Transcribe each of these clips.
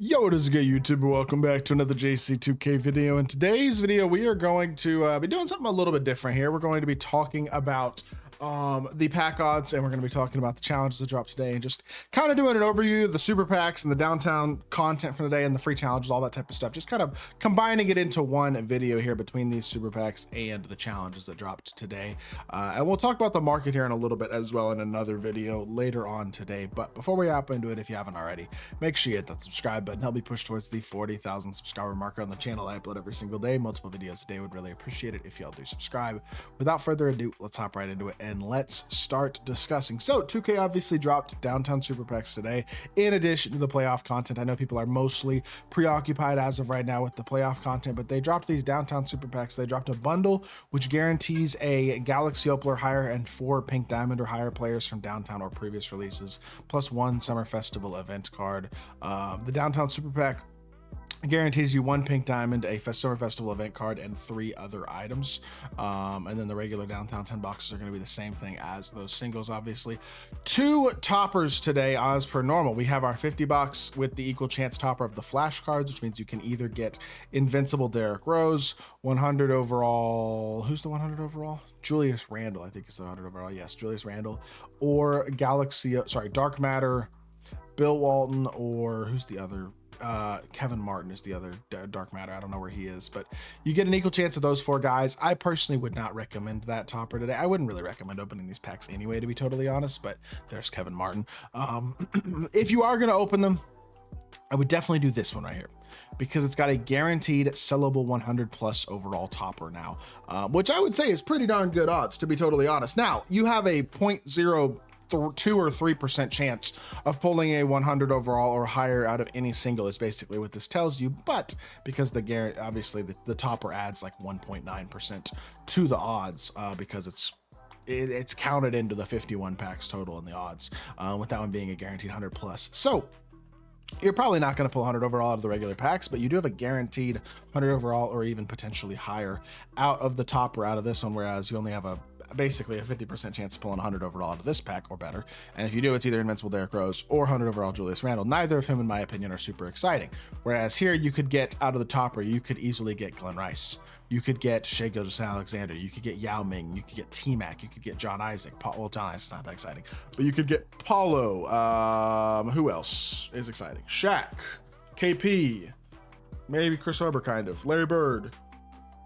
Yo, what is good, YouTube? Welcome back to another JC2K video. In today's video, we are going to be doing something a little bit different here. We're going to be talking about the pack odds, and we're going to be talking about the challenges that dropped today, and just kind of doing an overview of the super packs and the downtown content for the day and the free challenges, all that type of stuff. Just kind of combining it into one video here between these super packs and the challenges that dropped today. And we'll talk about the market here in a little bit as well in another video later on today. But before we hop into it, if you haven't already, make sure you hit that subscribe button. Help me push towards the 40,000 subscriber marker on the channel. I upload every single day, multiple videos a day. Would really appreciate it if y'all do subscribe. Without further ado, let's hop right into it and let's start discussing. So 2K obviously dropped downtown super packs today in addition to the playoff content. I know people are mostly preoccupied as of right now with the playoff content, but they dropped these downtown super packs. They dropped a bundle which guarantees a Galaxy Opal or higher and 4 Pink Diamond or higher players from downtown or previous releases, plus 1 Summer Festival event card. The downtown super pack guarantees you 1 Pink Diamond, a Summer Festival event card, and 3 other items. And then the regular downtown 10 boxes are going to be the same thing as those singles, obviously. 2 toppers today, as per normal. We have our 50 box with the equal chance topper of the flash cards, which means you can either get Invincible Derrick Rose, 100 overall. Who's the 100 overall? Julius Randle, I think is the 100 overall. Yes, Julius Randle. Or Dark Matter, Bill Walton, or who's the other? Kevin Martin is the other Dark Matter. I don't know where he is, but you get an equal chance of those 4 guys. I personally would not recommend that topper today. I wouldn't really recommend opening these packs anyway, to be totally honest, but there's Kevin Martin. If you are going to open them, I would definitely do this one right here, because it's got a guaranteed sellable 100 plus overall topper now, which I would say is pretty darn good odds, to be totally honest. Now, you have a 0.02 or 3% chance of pulling a 100 overall or higher out of any single, is basically what this tells you. But because obviously the topper adds like 1.9% to the odds, because it's counted into the 51 packs total in the odds, with that one being a guaranteed 100 plus. So you're probably not going to pull 100 overall out of the regular packs, but you do have a guaranteed 100 overall or even potentially higher out of the topper out of this one, whereas you only have basically a 50% chance of pulling 100 overall out of this pack or better. And if you do, it's either Invincible Derrick Rose or 100 overall Julius Randle. Neither of him, in my opinion, are super exciting. Whereas here, you could get out of the topper, you could easily get Glenn Rice. You could get Shai Gilgeous-Alexander. You could get Yao Ming. You could get T-Mac. You could get John Isaac. Well, John Isaac's not that exciting, but you could get Paulo. Who else is exciting? Shaq, KP, maybe Chris Webber, kind of. Larry Bird,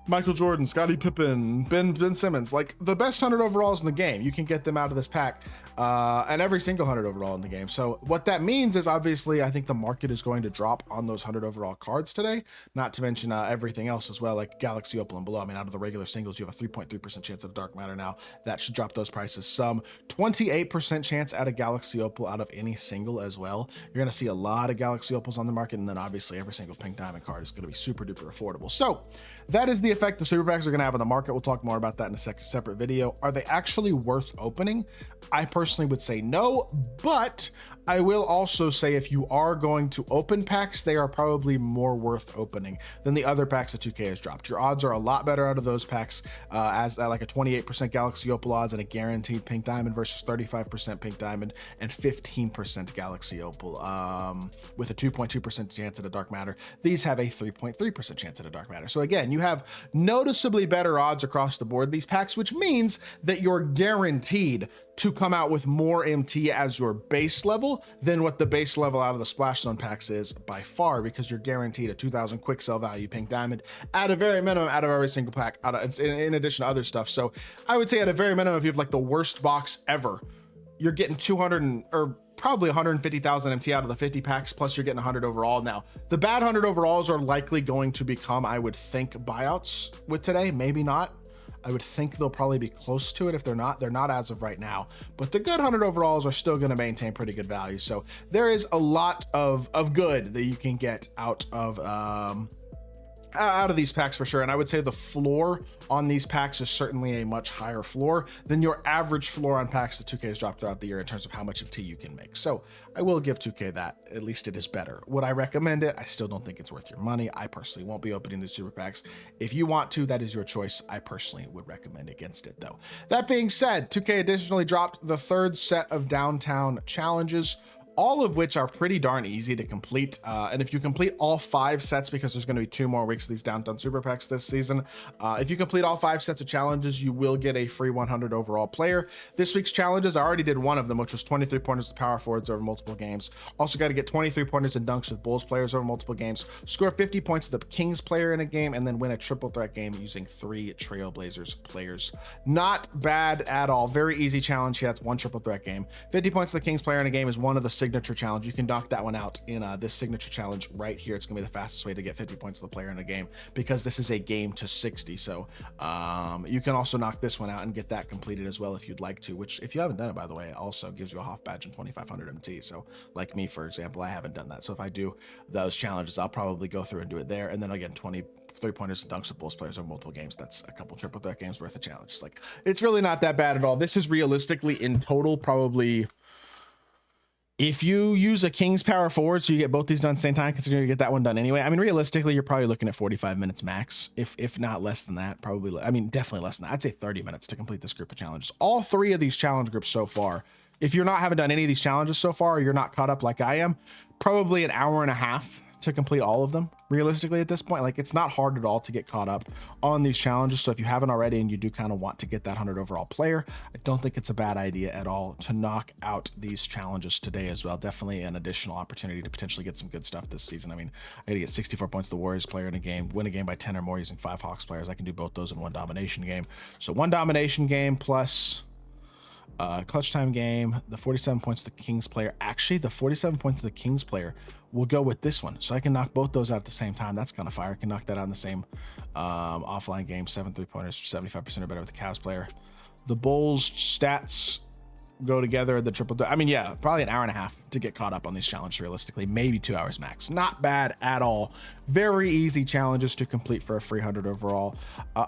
Michael Jordan, Scottie Pippen, Ben Simmons. Like, the best 100 overalls in the game, you can get them out of this pack, and every single 100 overall in the game. So what that means is, obviously, I think the market is going to drop on those 100 overall cards today, not to mention everything else as well, like Galaxy Opal and below. I mean, out of the regular singles, you have a 3.3% chance of Dark Matter now. That should drop those prices some. 28% chance at a Galaxy Opal out of any single as well. You're going to see a lot of Galaxy Opals on the market, and then obviously every single Pink Diamond card is going to be super duper affordable. So that is the effect the super packs are going to have on the market. We'll talk more about that in a separate video. Are they actually worth opening? I personally would say no, but I will also say if you are going to open packs, they are probably more worth opening than the other packs that 2K has dropped. Your odds are a lot better out of those packs, as like a 28% Galaxy Opal odds and a guaranteed Pink Diamond versus 35% Pink Diamond and 15% Galaxy Opal, with a 2.2% chance at a Dark Matter. These have a 3.3% chance at a Dark Matter. So again, you have noticeably better odds across the board, these packs, which means that you're guaranteed to come out with more MT as your base level than what the base level out of the Splash Zone packs is by far, because you're guaranteed a 2,000 quick sell value Pink Diamond at a very minimum out of every single pack, in addition to other stuff. So I would say at a very minimum, if you have like the worst box ever, you're getting 200 or probably 150,000 MT out of the 50 packs, plus you're getting 100 overall. Now, the bad 100 overalls are likely going to become, I would think, buyouts with today, maybe not. I would think they'll probably be close to it. If they're not as of right now, but the good 100 overalls are still going to maintain pretty good value. So there is a lot of good that you can get out of these packs for sure. And I would say the floor on these packs is certainly a much higher floor than your average floor on packs that 2K has dropped throughout the year in terms of how much of T you can make. So I will give 2K that. At least it is better. Would I recommend it? I still don't think it's worth your money. I personally won't be opening these super packs. If you want to, that is your choice. I personally would recommend against it though. That being said, 2K additionally dropped the 3rd set of downtown challenges. all of which are pretty darn easy to complete. And if you complete all 5 sets, because there's going to be 2 more weeks of these Downtown Super Packs this season, if you complete all 5 sets of challenges, you will get a free 100 overall player. This week's challenges, I already did one of them, which was 23 pointers to power forwards over multiple games. Also got to get 23 pointers and dunks with Bulls players over multiple games, score 50 points with the Kings player in a game, and then win a triple threat game using 3 Trailblazers players. Not bad at all. Very easy challenge. Yeah, it's 1 triple threat game. 50 points to the Kings player in a game is one of the signature challenge. You can knock that one out in this signature challenge right here. It's gonna be the fastest way to get 50 points to the player in a game, because this is a game to 60. So you can also knock this one out and get that completed as well if you'd like to, which, if you haven't done it, by the way, it also gives you a Hoff badge and 2500 MT. So like me, for example, I haven't done that. So if I do those challenges, I'll probably go through and do it there. And then again, 23 pointers and dunks with Bulls players over multiple games. That's a couple triple threat games worth of challenges. Like, it's really not that bad at all. This is realistically in total probably, if you use a King's power forward, so you get both these done at the same time, considering you get that one done anyway, I mean, realistically, you're probably looking at 45 minutes max, if not less than that. Probably, I mean, definitely less than that. I'd say 30 minutes to complete this group of challenges. All 3 of these challenge groups so far, if you're not haven't done any of these challenges so far, or you're not caught up like I am, probably an hour and a half to complete all of them. Realistically, at this point, like, it's not hard at all to get caught up on these challenges. So if you haven't already and you do kind of want to get that 100 overall player, I don't think it's a bad idea at all to knock out these challenges today as well. Definitely an additional opportunity to potentially get some good stuff this season. I mean, I gotta get 64 points to the Warriors player in a game, win a game by 10 or more using 5 Hawks players. I can do both those in 1 domination game. So 1 domination game plus clutch time game, the 47 points to the Kings player. Actually, the 47 points to the Kings player will go with this one, so I can knock both those out at the same time. That's kind of fire. I can knock that out in the same offline game. 7 3-pointers, 75% or better with the Cavs player. The Bulls stats go together, the triple. I mean, yeah, probably an hour and a half to get caught up on these challenges. Realistically, maybe 2 hours max. Not bad at all. Very easy challenges to complete for a free 100 overall.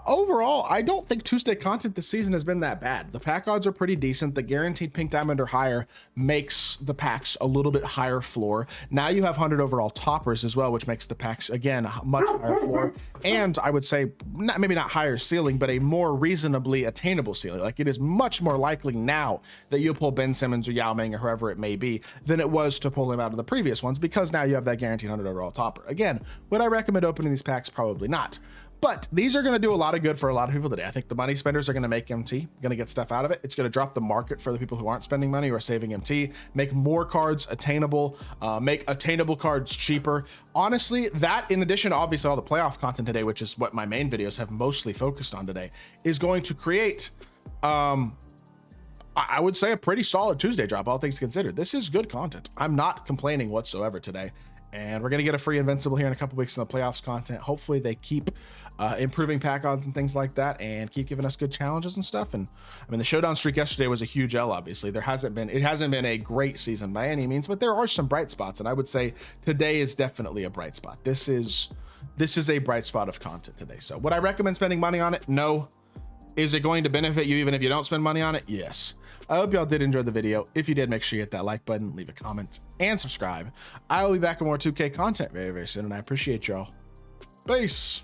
Overall, I don't think Tuesday content this season has been that bad. The pack odds are pretty decent. The guaranteed pink diamond or higher makes the packs a little bit higher floor. Now you have 100 overall toppers as well, which makes the packs, again, much higher floor. And I would say, maybe not higher ceiling, but a more reasonably attainable ceiling. Like, it is much more likely now that you'll pull Ben Simmons or Yao Ming or whoever it may be than it was to pull him out of the previous ones, because now you have that guaranteed 100 overall topper. Again, would I recommend opening these packs? Probably not. But these are going to do a lot of good for a lot of people today. I think the money spenders are going to make MT, going to get stuff out of it. It's going to drop the market for the people who aren't spending money or are saving MT, make more cards attainable, make attainable cards cheaper. Honestly, that, in addition to obviously all the playoff content today, which is what my main videos have mostly focused on today, is going to create, I would say, a pretty solid Tuesday drop, all things considered. This is good content. I'm not complaining whatsoever today. And we're going to get a free Invincible here in a couple weeks in the playoffs content. Hopefully they keep improving pack odds and things like that, and keep giving us good challenges and stuff. And I mean, the showdown streak yesterday was a huge L. Obviously, it hasn't been a great season by any means, but there are some bright spots, and I would say today is definitely a bright spot. This is a bright spot of content today. So would I recommend spending money on it? No. Is it going to benefit you even if you don't spend money on it? Yes. I hope y'all did enjoy the video. If you did, make sure you hit that like button, leave a comment, and subscribe. I will be back with more 2K content very, very soon, and I appreciate y'all. Peace.